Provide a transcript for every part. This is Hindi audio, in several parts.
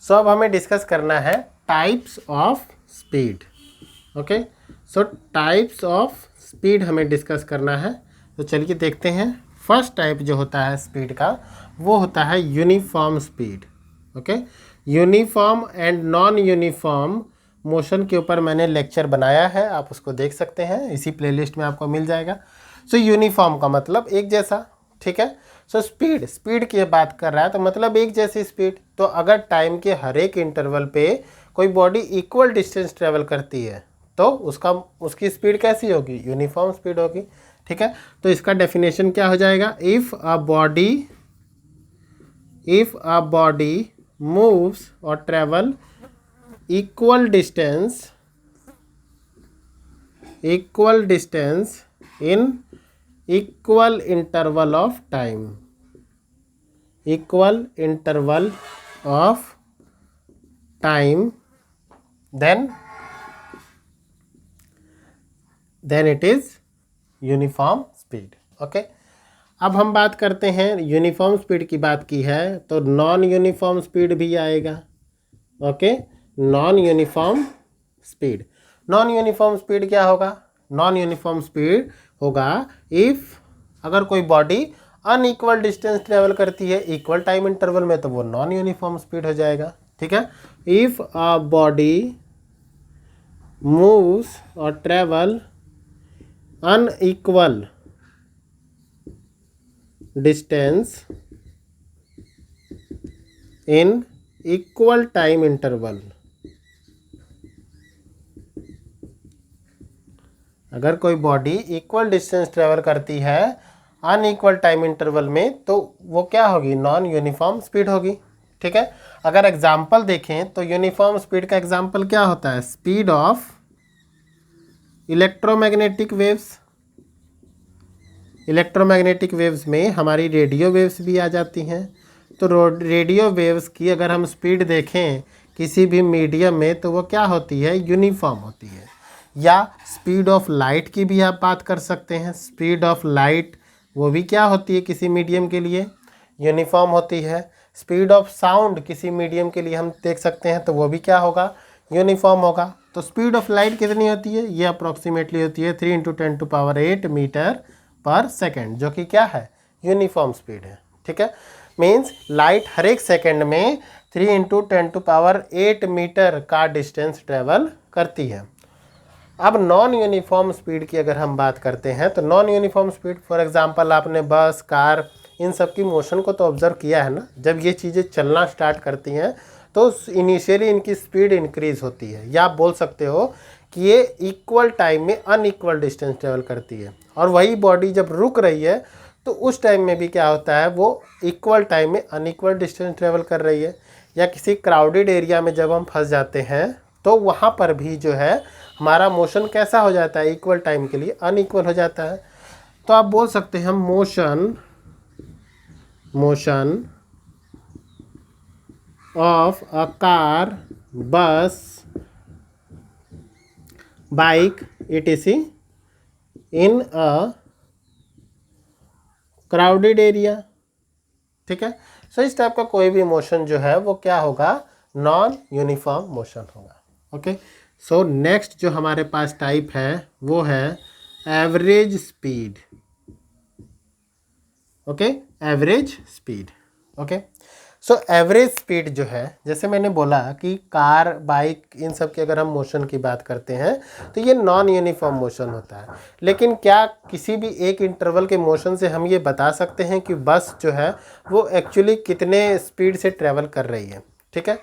सो अब हमें डिस्कस करना है types of speed. Okay, so types of speed हमें डिस्कस करना है। तो चलिए देखते हैं। फर्स्ट टाइप जो होता है स्पीड का वो होता है uniform speed. Okay, uniform and non uniform motion के ऊपर मैंने लेक्चर बनाया है, आप उसको देख सकते हैं, इसी प्लेलिस्ट में आपको मिल जाएगा। सो यूनिफॉर्म का मतलब एक जैसा, ठीक है। सो स्पीड की बात कर रहा है तो मतलब एक जैसी स्पीड। तो अगर टाइम के हर एक इंटरवल पे कोई बॉडी इक्वल डिस्टेंस ट्रेवल करती है तो उसकी स्पीड कैसी होगी? यूनिफॉर्म स्पीड होगी, ठीक है। तो इसका डेफिनेशन क्या हो जाएगा? इफ़ अ बॉडी मूव्स और travel equal distance in equal interval of time, then it is uniform speed. Okay, अब हम बात करते हैं, यूनिफॉर्म स्पीड की बात की है तो नॉन यूनिफॉर्म स्पीड भी आएगा। ओके, नॉन यूनिफॉर्म स्पीड क्या होगा? नॉन यूनिफॉर्म स्पीड होगा इफ अगर कोई बॉडी अनइक्वल डिस्टेंस ट्रेवल करती है इक्वल टाइम इंटरवल में तो वो नॉन यूनिफॉर्म स्पीड हो जाएगा, ठीक है। इफ अ बॉडी मूव्स और travel unequal distance in equal time interval, अगर कोई बॉडी इक्वल डिस्टेंस ट्रेवल करती है अनइक्वल टाइम इंटरवल में तो वो क्या होगी? नॉन यूनिफॉर्म स्पीड होगी, ठीक है। अगर एग्जाम्पल देखें तो यूनिफॉर्म स्पीड का एग्जाम्पल क्या होता है? स्पीड ऑफ इलेक्ट्रोमैग्नेटिक वेव्स में हमारी रेडियो वेव्स भी आ जाती हैं। तो रेडियो वेव्स की अगर हम स्पीड देखें किसी भी मीडियम में तो वो क्या होती है? यूनिफॉर्म होती है। या स्पीड ऑफ लाइट की भी आप बात कर सकते हैं। स्पीड ऑफ लाइट वो भी क्या होती है? किसी मीडियम के लिए यूनिफॉर्म होती है। स्पीड ऑफ साउंड किसी मीडियम के लिए हम देख सकते हैं तो वो भी क्या होगा? यूनिफॉर्म होगा। तो स्पीड ऑफ लाइट कितनी होती है? ये अप्रॉक्सीमेटली होती है 3 × 10⁸ मीटर पर सेकेंड, जो कि क्या है? यूनिफॉर्म स्पीड है, ठीक है। मीन्स लाइट हर एक सेकेंड में 3 × 10⁸ मीटर का डिस्टेंस ट्रेवल करती है। अब नॉन यूनिफॉर्म स्पीड की अगर हम बात करते हैं तो non uniform speed, for example आपने बस, कार, इन सब की मोशन को तो ऑब्जर्व किया है ना। जब ये चीज़ें चलना स्टार्ट करती हैं तो इनिशियली इनकी स्पीड इंक्रीज होती है, या आप बोल सकते हो कि ये इक्वल टाइम में अनइक्वल डिस्टेंस ट्रेवल करती है। और वही बॉडी जब रुक रही है तो उस टाइम में भी क्या होता है? वो इक्वल टाइम में अनइक्वल डिस्टेंस ट्रेवल कर रही है। या किसी क्राउडेड एरिया में जब हम फंस जाते हैं तो वहाँ पर भी जो है हमारा मोशन कैसा हो जाता है? इक्वल टाइम के लिए अनइक्वल हो जाता है। तो आप बोल सकते हैं मोशन ऑफ अ कार, बस, bike etc in a crowded area, ठीक है। सो इस टाइप का कोई भी मोशन जो है वो क्या होगा? नॉन यूनिफॉर्म मोशन होगा। ओके, सो नेक्स्ट जो हमारे पास टाइप है वो है average speed. Okay, average speed. Okay, so average speed जो है, जैसे मैंने बोला कि कार, बाइक, इन सब की अगर हम मोशन की बात करते हैं तो ये नॉन यूनिफॉर्म मोशन होता है। लेकिन क्या किसी भी एक इंटरवल के मोशन से हम ये बता सकते हैं कि बस जो है वो एक्चुअली कितने स्पीड से ट्रेवल कर रही है, ठीक है।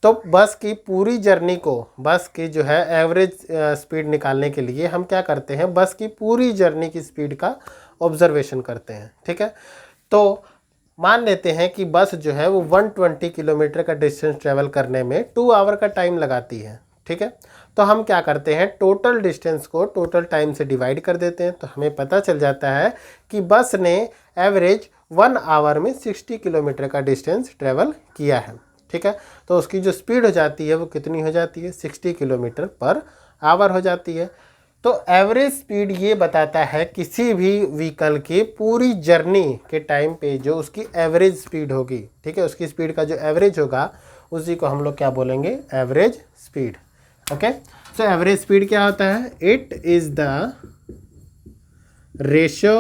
तो बस की पूरी जर्नी को, बस की जो है एवरेज स्पीड निकालने के लिए हम क्या करते हैं? बस की पूरी जर्नी की स्पीड का ऑब्जर्वेशन करते हैं, ठीक है। तो मान लेते हैं कि बस जो है वो 120 किलोमीटर का डिस्टेंस ट्रेवल करने में 2 आवर का टाइम लगाती है, ठीक है। तो हम क्या करते हैं? टोटल डिस्टेंस को टोटल टाइम से डिवाइड कर देते हैं तो हमें पता चल जाता है कि बस ने एवरेज 1 आवर में 60 किलोमीटर का डिस्टेंस ट्रेवल किया है, ठीक है। तो उसकी जो स्पीड हो जाती है वो कितनी हो जाती है? 60 किलोमीटर पर आवर हो जाती है। तो एवरेज स्पीड ये बताता है किसी भी व्हीकल की पूरी जर्नी के टाइम पे जो उसकी एवरेज स्पीड होगी, ठीक है, उसकी स्पीड का जो एवरेज होगा उसी को हम लोग क्या बोलेंगे, average speed. Okay, so average speed क्या होता है, it is the ratio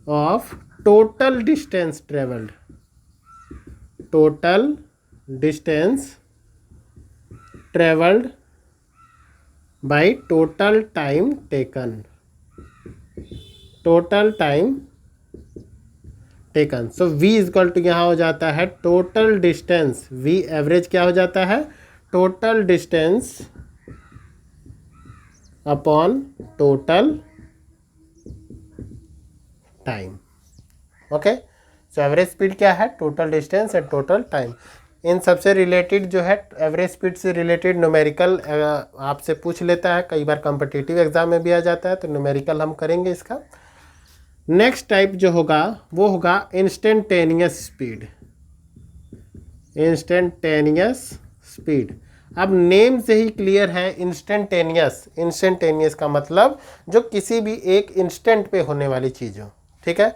of total distance travelled, total distance travelled by total time taken, total time taken. So v equal to यहाँ हो जाता है टोटल डिस्टेंस, v एवरेज क्या हो जाता है, total distance upon total time. Okay, so average speed क्या है, total distance and total time. इन सबसे रिलेटेड जो है, एवरेज स्पीड से रिलेटेड न्यूमेरिकल आपसे पूछ लेता है, कई बार कॉम्पिटिटिव एग्जाम में भी आ जाता है, तो न्यूमेरिकल हम करेंगे इसका। नेक्स्ट टाइप जो होगा वो होगा इंस्टेंटेनियस स्पीड, इंस्टेंटेनियस स्पीड। अब नेम से ही क्लियर है, इंस्टेंटेनियस, इंस्टेंटेनियस का मतलब जो किसी भी एक इंस्टेंट पे होने वाली चीज़ हो, ठीक है।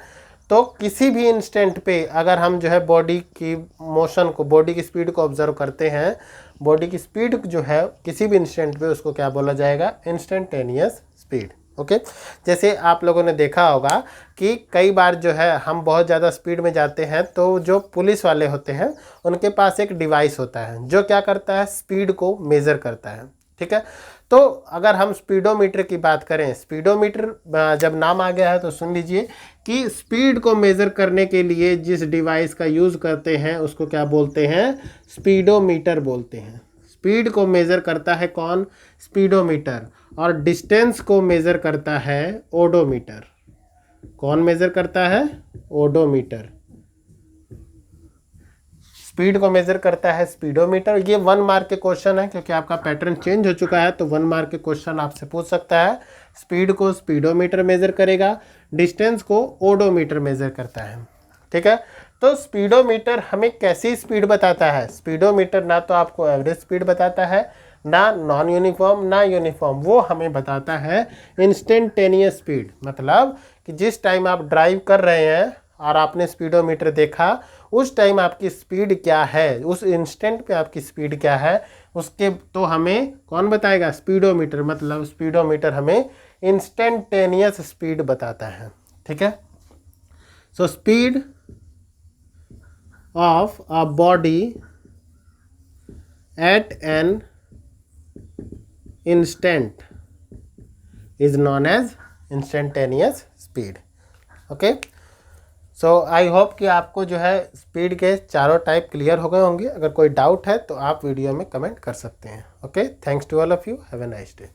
तो किसी भी इंस्टेंट पे अगर हम जो है बॉडी की मोशन को, बॉडी की स्पीड को ऑब्जर्व करते हैं, बॉडी की स्पीड जो है किसी भी इंस्टेंट पे, उसको क्या बोला जाएगा, इंस्टेंटेनियस स्पीड। ओके, जैसे आप लोगों ने देखा होगा कि कई बार जो है हम बहुत ज़्यादा स्पीड में जाते हैं, तो जो पुलिस वाले होते हैं उनके पास एक डिवाइस होता है जो क्या करता है, स्पीड को मेज़र करता है, ठीक है। तो अगर हम स्पीडोमीटर की बात करें, स्पीडोमीटर जब नाम आ गया है तो सुन लीजिए कि स्पीड को मेज़र करने के लिए जिस डिवाइस का यूज़ करते हैं उसको क्या बोलते हैं, स्पीडोमीटर बोलते हैं। स्पीड को मेज़र करता है कौन, स्पीडोमीटर, और डिस्टेंस को मेज़र करता है ओडोमीटर। कौन मेज़र करता है, ओडोमीटर। स्पीड को मेज़र करता है स्पीडोमीटर। ये 1 मार्क के क्वेश्चन है, क्योंकि आपका पैटर्न चेंज हो चुका है, तो 1 मार्क के क्वेश्चन आपसे पूछ सकता है। स्पीड को स्पीडोमीटर मेज़र करेगा, डिस्टेंस को ओडोमीटर मेज़र करता है, ठीक है। तो स्पीडोमीटर हमें कैसी स्पीड बताता है, स्पीडोमीटर ना तो आपको एवरेज स्पीड बताता है, ना नॉन यूनिफॉर्म, ना यूनिफॉर्म, वो हमें बताता है इंस्टेंटेनियस स्पीड। मतलब कि जिस टाइम आप ड्राइव कर रहे हैं और आपने स्पीडोमीटर देखा, उस टाइम आपकी स्पीड क्या है, उस इंस्टेंट पे आपकी स्पीड क्या है, उसके तो हमें कौन बताएगा, स्पीडोमीटर। मतलब स्पीडोमीटर हमें इंस्टेंटेनियस स्पीड बताता है, ठीक है। So speed of a body at an instant is known as instantaneous speed. Okay, so I hope कि आपको जो है स्पीड के चारों टाइप क्लियर हो गए होंगे। अगर कोई डाउट है तो आप वीडियो में कमेंट कर सकते हैं। Okay, thanks to all of you, have a nice day.